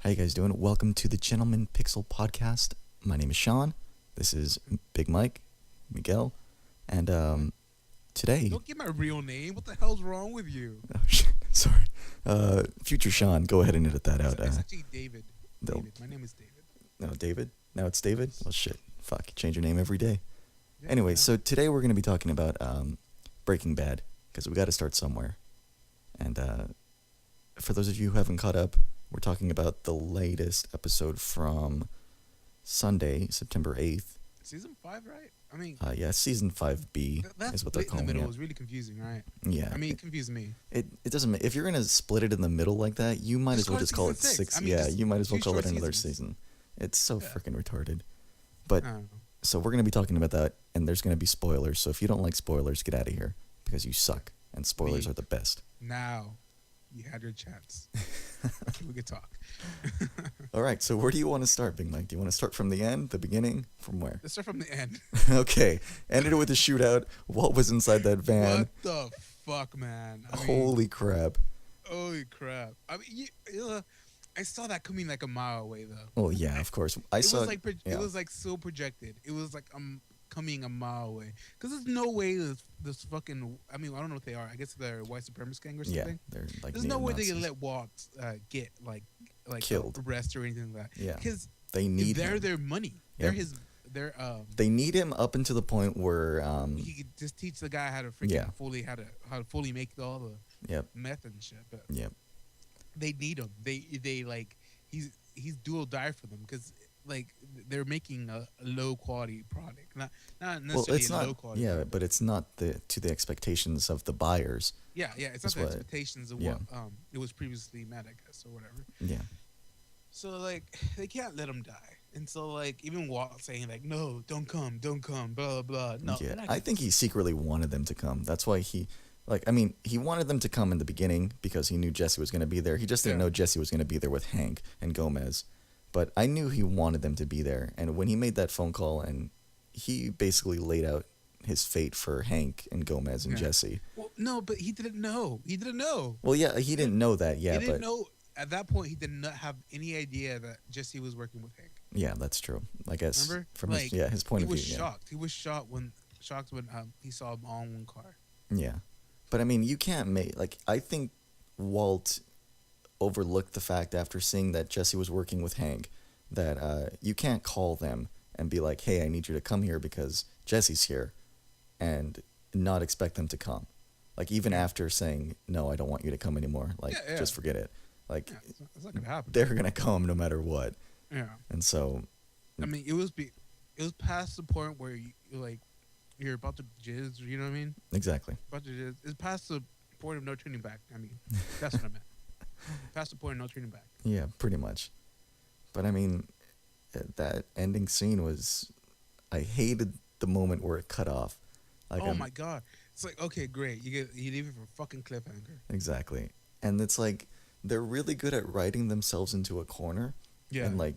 How you guys doing? Welcome to the Gentleman Pixel Podcast. My name is Sean. This is Big Mike, Miguel, and today. Don't get my real name. What the hell's wrong with you? Oh shit! Sorry. Future Sean, go ahead and edit that out. It's actually David. David. My name is David. No, David. Now it's David. Well, shit. Fuck. You change your name every day. Yeah, Anyway, yeah. so today we're going to be talking about Breaking Bad because we got to start somewhere. And for those of you who haven't caught up, we're talking about the latest episode from Sunday, September 8th. Season 5, right? I mean, Yeah, season 5B that is what they're split in calling the middle it. was really confusing, right? Yeah. I mean, it confused me. It doesn't if you're gonna split it in the middle like that, you might as well just call it season six. six. I mean, Yeah, just you might as well two call it short another seasons. season. It's so Yeah. freaking retarded. I But don't know. so we're gonna be talking about that, and there's gonna be spoilers. So if you don't like spoilers, get out of here because you suck, and spoilers Me. are the best. Now, you had your chance. Okay, we could talk. All right. So where do you want to start, Big Mike? Do you want to start from the end, the beginning, from where? Let's start from the end. Okay. Ended it with a shootout. What was inside that van? What the fuck, man? I mean, Holy crap! holy crap. I mean, I saw that coming like a mile away, though. Oh yeah, of course. I It saw. was like yeah. it was like so projected. It was like coming a mile away. Because there's no way this fucking. I mean, I don't know what they are. I guess they're white supremacist gang or Yeah, something. they're like. There's no way they can neo-Nazis. let Walt get like Killed. arrested or anything like that. Yeah. Because They need they're him. their money. Yep. They're his. They're They need him up until the point where he could just teach the guy how to freaking Yeah. how to fully make all the Yep. meth and shit. But Yep. they need him. They like he's dual die for them because like they're making a low quality product, not Well, necessarily it's a not. low quality. Yeah, product. but it's not to the expectations of the buyers. yeah. It's That's not the what- expectations of yeah. what it was previously met, I guess, or whatever. Yeah. So like they can't let him die, and so like even Walt saying like no, don't come, blah blah blah. No, Yeah. they're not I think he secretly wanted them to come. That's why he, he wanted them to come in the beginning because he knew Jesse was going to be there. He just didn't Yeah. know Jesse was going to be there with Hank and Gomez. But I knew he wanted them to be there. And when he made that phone call and he basically laid out his fate for Hank and Gomez and Yeah. Jesse. Well, no, but he didn't know. He didn't know. Well, yeah, he didn't know that. Yeah, he didn't but know at that point. He did not have any idea that Jesse was working with Hank. yeah, that's true. I guess Remember? from Like, his point He of was view. Yeah. shocked. He was shocked when he saw him all in one car. Yeah. But I mean, you can't make I think Walt overlooked the fact after seeing that Jesse was working with Hank that you can't call them and be like, "Hey, I need you to come here because Jesse's here," and not expect them to come. Like even after saying, "No, I don't want you to come anymore." Like Yeah. just forget it. Like Yeah, it's not gonna happen. they're going to come no matter what. Yeah, And so I mean, it was past the point where you're about to jizz. You know what I mean? exactly. About to jizz. It's past the point of no turning back. I mean, that's what I meant. Past the point of no turning back. Yeah, pretty much. But I mean, that ending scene was. I hated the moment where it cut off. Like Oh my god! It's like, okay, great. You leave it for a fucking cliffhanger. Exactly, and it's like they're really good at writing themselves into a corner Yeah. and like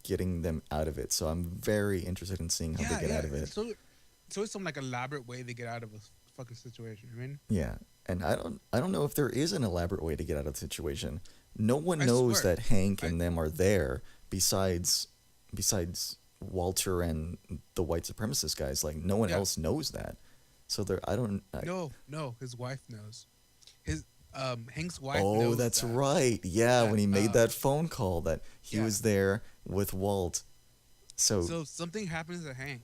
getting them out of it. So I'm very interested in seeing how they get out of it. So it's some like elaborate way they get out of a fucking situation. I mean, Yeah, and I don't know if there is an elaborate way to get out of the situation. No one I knows swear. that Hank and them are there besides Walter and the white supremacist guys. Like no one Yeah. else knows that. So there, I don't. no, his wife knows. His Hank's wife. Oh, knows that's that. right. Yeah, that, when he made that phone call that he yeah. was there with Walt. So, So if something happens to Hank,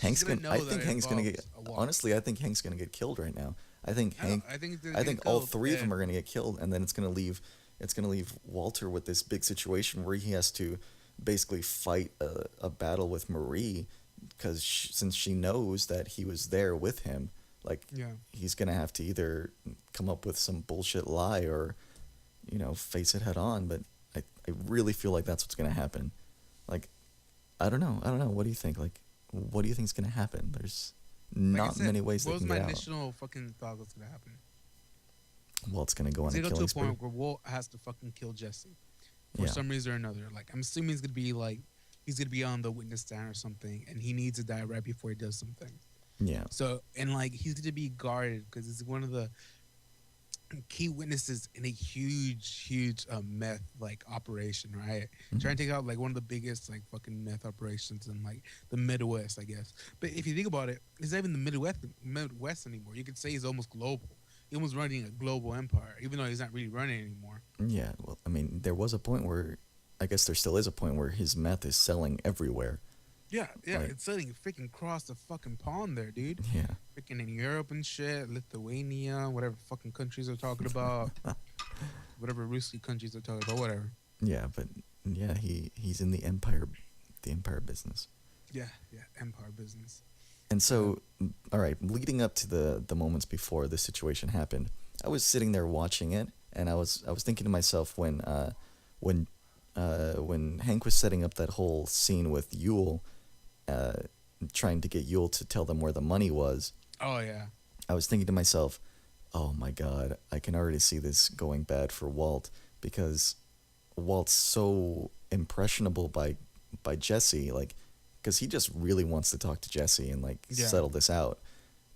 Hank's gonna gonna. know I that think it Hank's gonna get. involves a Walt. Honestly, I think Hank's gonna get killed right now. I think Hank. I think I think all three of them are gonna get killed, and then it's gonna leave. It's gonna leave Walter with this big situation where he has to basically fight a battle with Marie because since she knows that he was there with him, like Yeah. he's gonna have to either come up with some bullshit lie or, face it head on. But I really feel like that's what's gonna happen. Like, I don't know. What do you think? Like, what do you think is gonna happen? There's Like I not said, many ways what they was can my get out. initial fucking thought was gonna happen? Well, it's gonna go on They a go to killing a spree. point where Walt has to fucking kill Jesse for Yeah. some reason or another. Like I'm assuming he's gonna be like he's gonna be on the witness stand or something, and he needs to die right before he does something. Yeah. So and like he's gonna be guarded because it's one of the key witnesses in a huge meth like operation, right? Trying Mhm. to take out like one of the biggest like fucking meth operations in like the Midwest, I guess. But if you think about it, it's not even the Midwest anymore. You could say he's almost global. He's almost running a global empire, even though he's not really running anymore. Yeah, well, I mean, there was a point where, I guess there still is a point where his meth is selling everywhere. Yeah, yeah, Like, it's sitting freaking across the fucking pond there, dude. yeah, Freaking in Europe and shit, Lithuania, whatever fucking countries they're talking about, whatever risky countries they're talking about, whatever. yeah, but yeah, he's in the empire business. Yeah, yeah, empire business. And Uh, so, all right, leading up to the moments before this situation happened, I was sitting there watching it, and I was thinking to myself when when Hank was setting up that whole scene with Yule, uh, trying to get Yule to tell them where the money was. oh yeah, I was thinking to myself, oh my god, I can already see this going bad for Walt because Walt's so impressionable by Jesse, like, because he just really wants to talk to Jesse and like yeah. settle this out.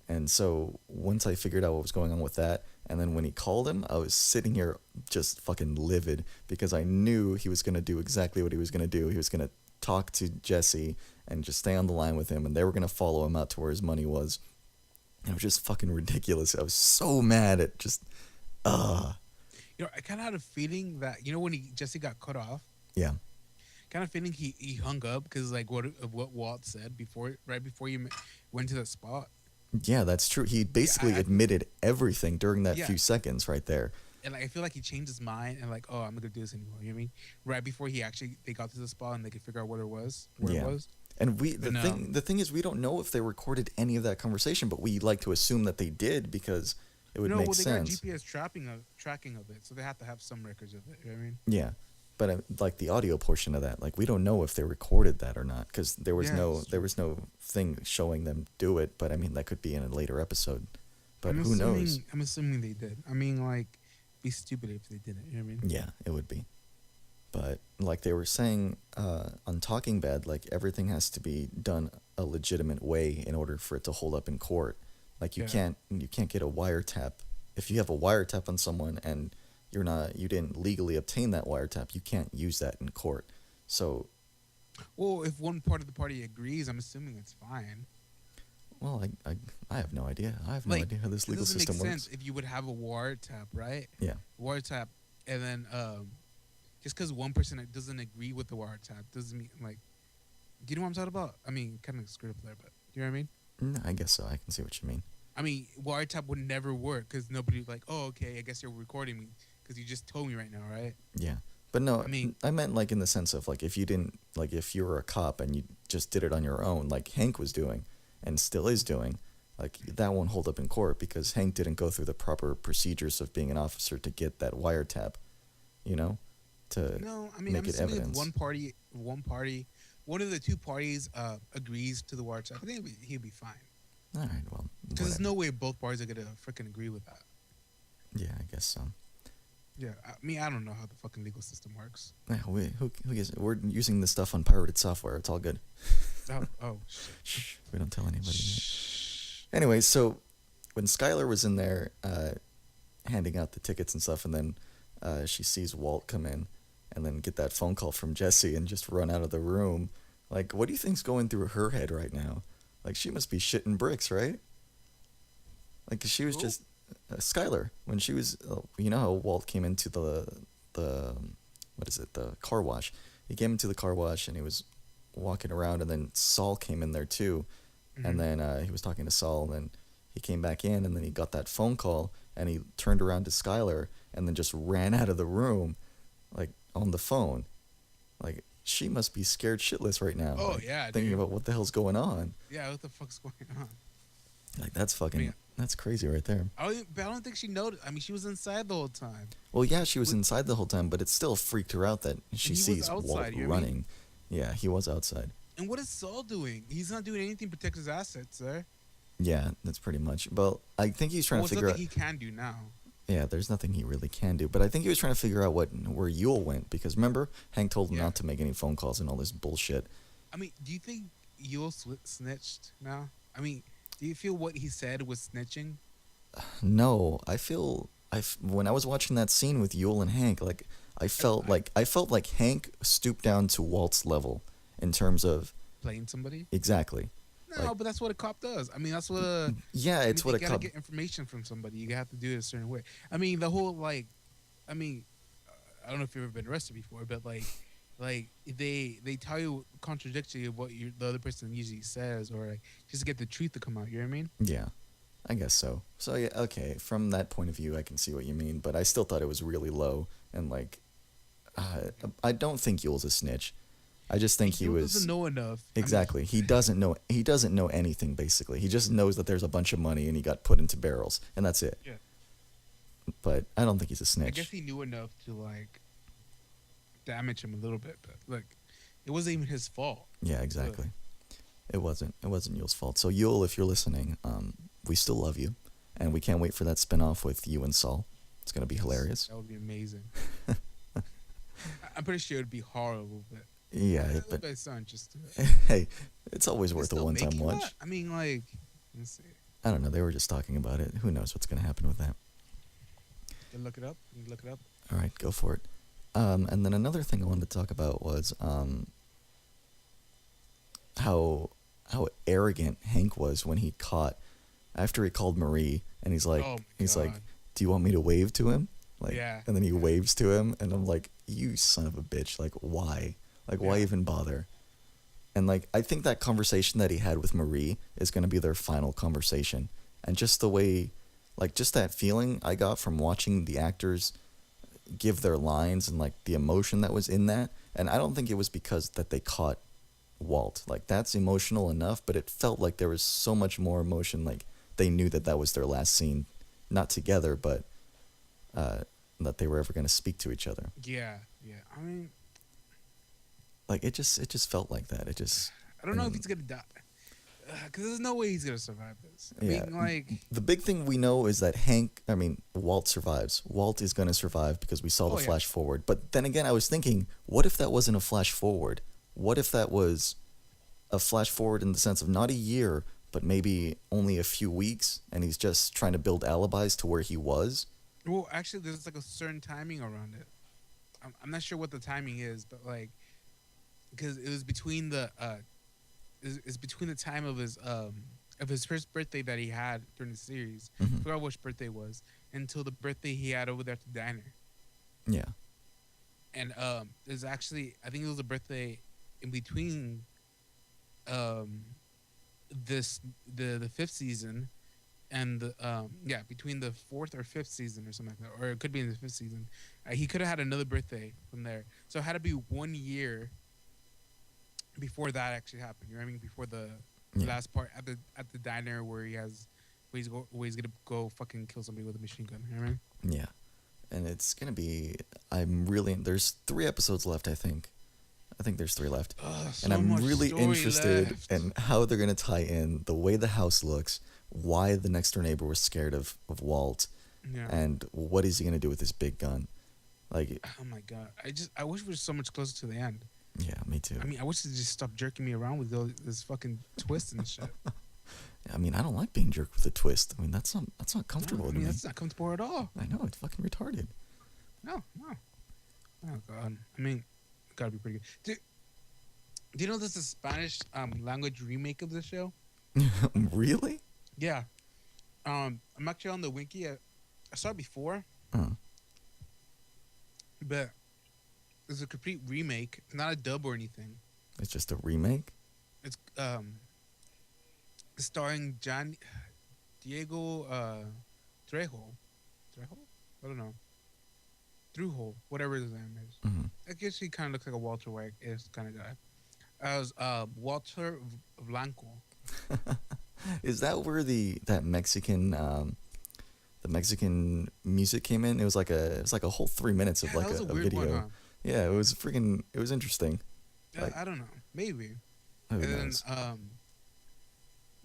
And so once I figured out what was going on with that, and then when he called him, I was sitting here just fucking livid because I knew he was gonna do exactly what he was gonna do. He was gonna talk to Jesse and just stay on the line with him, and they were gonna follow him out to where his money was. And it was just fucking ridiculous. I was so mad at just, You know, I kind of had a feeling that when he Jesse got cut off, yeah. kind of feeling he hung up because like what of what Walt said before, right before you went to the spot. Yeah, that's true. He Yeah, basically admitted everything during that yeah, few seconds right there. and like I feel like he changed his mind and like, oh, I'm not gonna do this anymore. You know what I mean? Right before he actually they got to the spot and they could figure out what it was, where it Yeah. was. And But the thing is we don't know if they recorded any of that conversation, but we like to assume that they did because it would no, make well they got sense. GPS tracking of it, so they have to have some records of it. You know what I mean? Yeah. But like the audio portion of that, like we don't know if they recorded that or not because Yeah, it's there true. was no thing showing them do it, but I mean that could be in a later episode. But I'm who knows? assuming. I'm assuming they did. I mean, like, be stupid if they didn't. You know what I mean? Yeah, it would be. But like they were saying on Talking Bad, like everything has to be done a legitimate way in order for it to hold up in court. Like Yeah. you can't get a wiretap if you have a wiretap on someone and you didn't legally obtain that wiretap, you can't use that in court. So, Well, if one part of the party agrees, I'm assuming it's fine. well, I have no idea. I have no Like, idea how this it legal doesn't make system sense works. if you would have a wiretap, right? Yeah. Wiretap, and then just because one person doesn't agree with the wiretap doesn't mean like. Do you know what I'm talking about? I mean, kind of screwed up there, but you know what I mean? I guess so. I can see what you mean. I mean, wiretap would never work because nobody like, oh, okay, I guess you're recording me because you just told me right now, right? Yeah. But no, I mean, I meant like in the sense of like if you didn't like if you were a cop and you just did it on your own, like Hank was doing and still is doing, like that won't hold up in court because Hank didn't go through the proper procedures of being an officer to get that wiretap, you know, to no, I mean, I'm make it assuming if evidence. one of the two parties agrees to the wiretap, I think he'll be fine. All right, well, Because there's whatever. no way both parties are gonna freaking agree with that. Yeah, I guess so. Yeah, I mean, I don't know how the fucking legal system works. Yeah, who gives, we're using this stuff on pirated software. It's all good. Oh, shit. Shh, we don't tell anybody. Shh. Anyway, so when Skylar was in there handing out the tickets and stuff, and then she sees Walt come in and then get that phone call from Jesse and just run out of the room. Like, what do you think's going through her head right now? Like, she must be shitting bricks, right? Like, she was Who? just Skylar when she was. You know how Walt came into the what is it, the car wash? He came into the car wash and he was walking around, and then Saul came in there too, Mhm. and then he was talking to Saul, and then he came back in, and then he got that phone call, and he turned around to Skylar, and then just ran out of the room, like on the phone. Like, she must be scared shitless right now. Oh, like, yeah, thinking dude. about what the hell's going on. Yeah, what the fuck's going on? Like, that's fucking mean- that's crazy right there. But I don't think she noticed. I mean, she was inside the whole time. Well, yeah, she was What- inside the whole time, but it still freaked her out that she he was sees outside, Walt you know what I mean? running. Yeah, he was outside. And what is Saul doing? He's not doing anything to protect his assets, sir. Yeah, that's pretty much. Well, I think he's trying Well, to it's figure nothing out. he can do now. Yeah, there's nothing he really can do. But I think he was trying to figure out where Yule went because remember Hank told him Yeah. not to make any phone calls and all this bullshit. I mean, do you think Yule snitched now? I mean, do you feel what he said was snitching? No, I feel when I was watching that scene with Yul and Hank, like I felt like Hank stooped down to Walt's level in terms of Playing somebody. exactly. No, Like but that's what a cop does. I mean, that's what a. yeah, I it's mean, what they a gotta cop. get information from somebody. You have to do it a certain way. I mean, the whole like, I mean, I don't know if you've ever been arrested before, but like they tell you contradictory of what the other person usually says, or like just to get the truth to come out. You know what I mean? Yeah, I guess so. So yeah, okay. From that point of view, I can see what you mean, but I still thought it was really low and like I don't think Yul's a snitch. I just think he He was doesn't know enough. exactly. He doesn't know. He doesn't know anything basically. He just knows that there's a bunch of money and he got put into barrels, and that's it. Yeah. But I don't think he's a I guess snitch. he knew enough to like damage him a little bit, but like it wasn't even his fault. Yeah, exactly. It wasn't. It wasn't Yul's fault. So Yul, if you're listening, we still love you, and we can't wait for that spin-off with you and Saul. It's gonna be hilarious. That would be amazing. I'm pretty sure it'd be horrible, but Yeah, a little but bit so interesting. hey, it's always They worth a still one-time making watch. that? I mean, like, let's see. I don't know. They were just talking about it. Who knows what's gonna happen with that? You look it up. You look it up. All right, go for it. And then another thing I wanted to talk about was how arrogant Hank was when he caught after he called Marie and he's like Oh my he's like, God. "Do you want me to wave to him?" Like Yeah. and then he waves to him and I'm like, "You son of a bitch. Like why? Like why Yeah. even bother?" And like I think that conversation that he had with Marie is going to be their final conversation. And just the way like just that feeling I got from watching the actors give their lines and like the emotion that was in that. And I don't think it was because that they caught Walt. Like that's emotional enough, but it felt like there was so much more emotion. Like they knew that that was their last scene, not together, but that they were ever going to speak to each other. Yeah. Yeah. I mean, Like it just felt like that. It just I don't know if and- he's gonna die. Because there's no way he's gonna survive this. I Yeah. mean, like, the big thing we know is that Walt survives. Walt is going to survive because we saw Oh, the yeah. flash forward. But then again, I was thinking, what if that wasn't a flash forward? What if that was a flash forward in the sense of not a year, but maybe only a few weeks, and he's just trying to build alibis to where he was? well, actually, there's like a certain timing around it. I'm not sure what the timing is, but like, because it was between the it's between the time of his first birthday that he had during the series. I Mhm. forgot which birthday it was until the birthday he had over there at the diner. Yeah. And there's actually I think it was a birthday in between this the fifth season and the between the fourth or fifth season or something like that, or it could be in the fifth season. He could have had another birthday from there, so it had to be 1 year before that actually happened. You know what I mean? Before the Yeah. last part at the diner where he's gonna go fucking kill somebody with a machine gun. You know what I mean? Yeah. And it's going to be. There's 3 episodes left, I think. I think there's 3 left. Ugh, so And I'm much really story interested left. in how they're going to tie in the way the house looks, why the next door neighbor was scared of Walt, Yeah. and what is he going to do with this big gun. Like, Oh my god! I wish we were so much closer to the end. yeah, me too. I mean, I wish they just stopped jerking me around with this fucking twist and shit. I mean, I don't like being jerked with a twist. I mean, that's not comfortable No, I with mean, me. that's not comfortable at all. I know, it's fucking retarded. No. Oh god. I mean, it gotta be pretty good. Do you know there's a Spanish language remake of this show? Really? Yeah. I'm actually on the wiki. I saw it before, Uh, but it's a complete remake, not a dub or anything. it's just a remake? It's starring Diego Trejo. Trejo? I don't know. Trujo, whatever his name is. hmm I guess he kind of looks like a Walter White-ish kind of guy. As Walter Blanco. Is that where that Mexican the Mexican music came in? It was like a whole 3 minutes of Yeah, like that was a a weird video. one, huh? Yeah, it was interesting. Like- I don't know. Maybe. Who And then knows?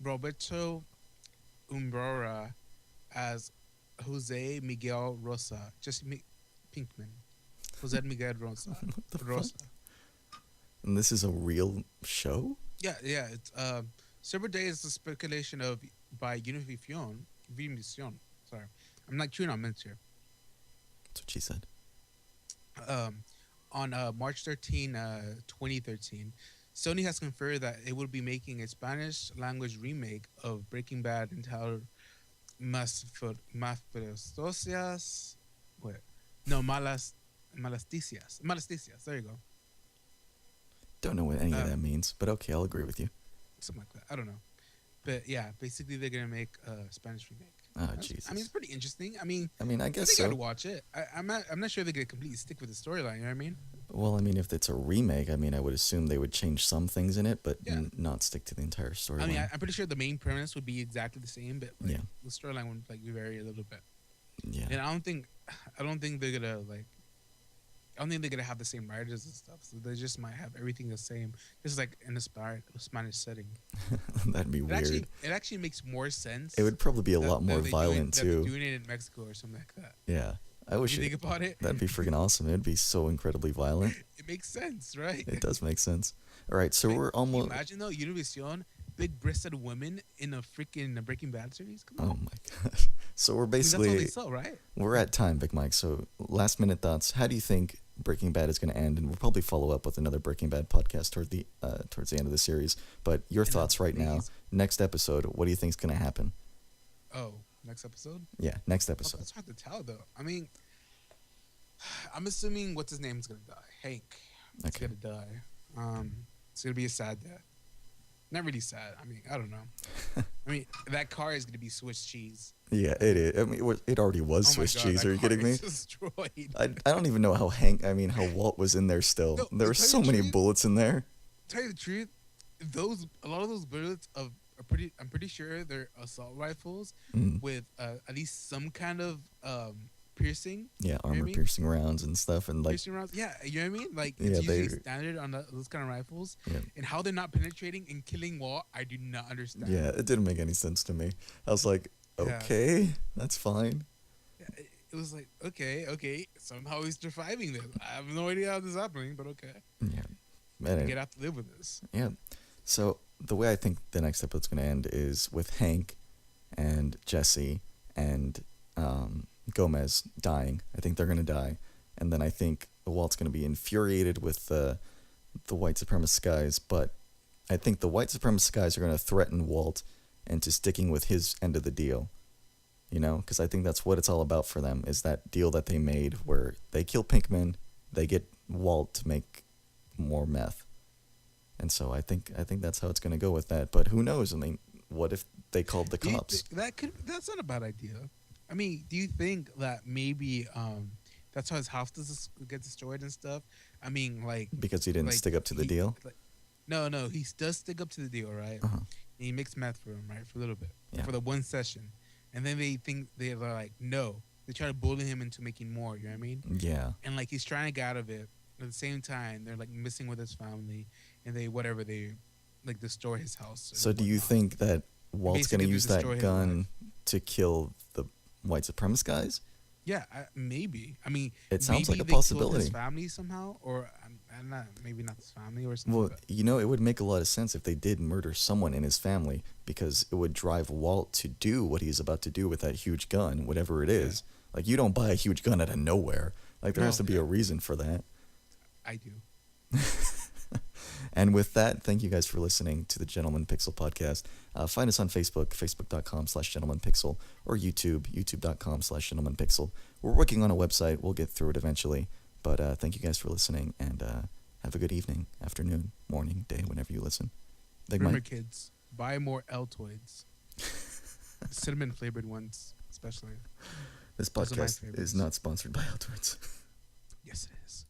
Roberto Umbrera as Jose Miguel Rosa. Pinkman. Jose Miguel Rosa. What the fuck? Rosa. And this is a real show? Yeah. It's Silver Day is the speculation of by Univision. Sorry, I'm not chewing on mints here. That's what she said. Um, on March 13, 2013, Sony has confirmed that it will be making a Spanish language remake of Breaking Bad entitled Mafrostosias. What? No, Malasticias. There you go. Don't know what any of that means, but okay, I'll agree with you. Something like that. I don't know. But yeah, basically they're gonna make a Spanish remake. Oh, Jesus. I mean, it's pretty interesting. I mean, I I guess think I'd so. watch it. I'm not sure they're gonna completely stick with the storyline. You know what I mean? Well, I mean, if it's a remake, I mean, I would assume they would change some things in it, but Yeah. not stick to the entire storyline. I mean, I'm pretty sure the main premise would be exactly the same, but like, Yeah. the storyline would like vary a little bit. Yeah. And I don't think they're gonna like. I don't think they're gonna have the same writers and stuff. So they just might have everything the same, just like in a Spanish setting. That'd be weird. It actually makes more sense. It would probably be a that- lot more that they're violent doing, that too. they're doing it in Mexico or something like that. Yeah. I wish You think about it? that'd be freaking awesome. It'd be so incredibly violent. It makes sense, right? It does make sense. All right, so Like, we're can you almost. imagine though, Univision, big-breasted women in a freaking Breaking Bad series. Come on. Oh my gosh. So we're I mean, that's all basically they sell, right? we're at time, Big Mike. So last minute thoughts. How do you think Breaking Bad is going to end? And we'll probably follow up with another Breaking Bad podcast towards the end of the series. But your thoughts right now. please. Next episode. What do you think is going to happen? Oh, next episode. Yeah, next Oh, episode. that's hard to tell though. I mean, I'm assuming what's his name is gonna die. Hank. He's Okay. gonna die. It's gonna be a sad death. Not really sad. I mean, I don't know. I mean, that car is gonna be Swiss cheese. Yeah, it is. I mean, it already was Oh my Swiss God, cheese. that Are you car kidding me? is destroyed. I don't even know how how Walt was in there still. No, There were to tell so you the many truth- bullets in there. Tell you the truth, a lot of those bullets are I'm pretty sure they're assault rifles Mm. with at least some kind of piercing. Yeah, know what I armor mean? piercing rounds and stuff, and like Piercing rounds. Yeah, you know what I mean? Like Yeah, it's usually they- standard on those kind of rifles. Yeah. And how they're not penetrating and killing Walt, I do not understand. yeah, it didn't make any sense to me. I was like, Yeah. okay, that's fine. Yeah, it was like, okay, somehow he's surviving this. I have no idea how this is happening, but okay. Yeah, man. Get out to live with this. Yeah. So the way I think the next episode's gonna end is with Hank and Jesse and Gomez dying. I think they're gonna die, and then I think Walt's gonna be infuriated with the white supremacist guys. But I think the white supremacist guys are gonna threaten Walt into sticking with his end of the deal. You know, because I think that's what it's all about for them, is that deal that they made where they kill Pinkman, they get Walt to make more meth. And so I think that's how it's going to go with that. But who knows? I mean, what if they called the Do you cops? that's not a bad idea. I mean, do you think that maybe that's how his house gets destroyed and stuff? I mean, like Because he didn't like, stick up to the deal? No, he does stick up to the deal, right? Uh-huh. And he makes meth for him, right, for a little bit, Yeah. for the one session, and then they're like, no, they try to bully him into making more. You know what I mean? Yeah. And like he's trying to get out of it. At the same time, they're like missing with his family, and they like destroy his house. and So do you whatnot. think that Walt's going to Basically use that destroy his gun to kill the white supremacist guys? Yeah, maybe. I mean, It sounds like maybe a they killed possibility. His family somehow, or I'm not. Maybe not his family or something. Well, but- you know, it would make a lot of sense if they did murder someone in his family, because it would drive Walt to do what he's about to do with that huge gun, whatever it is. Like, you don't buy a huge gun out of nowhere. Like, there No, has to be a reason for that. I do. And with that, thank you guys for listening to the Gentleman Pixel podcast. Find us on Facebook, facebook.com/gentlemanpixel, or YouTube, youtube.com/gentlemanpixel. We're working on a website. We'll get through it eventually. But thank you guys for listening, and have a good evening, afternoon, morning, day, whenever you listen. Big Remember, Mike. kids, buy more Altoids, cinnamon flavored ones, especially. This Those are my podcast is favorites. not sponsored by Outwards. Yes, it is.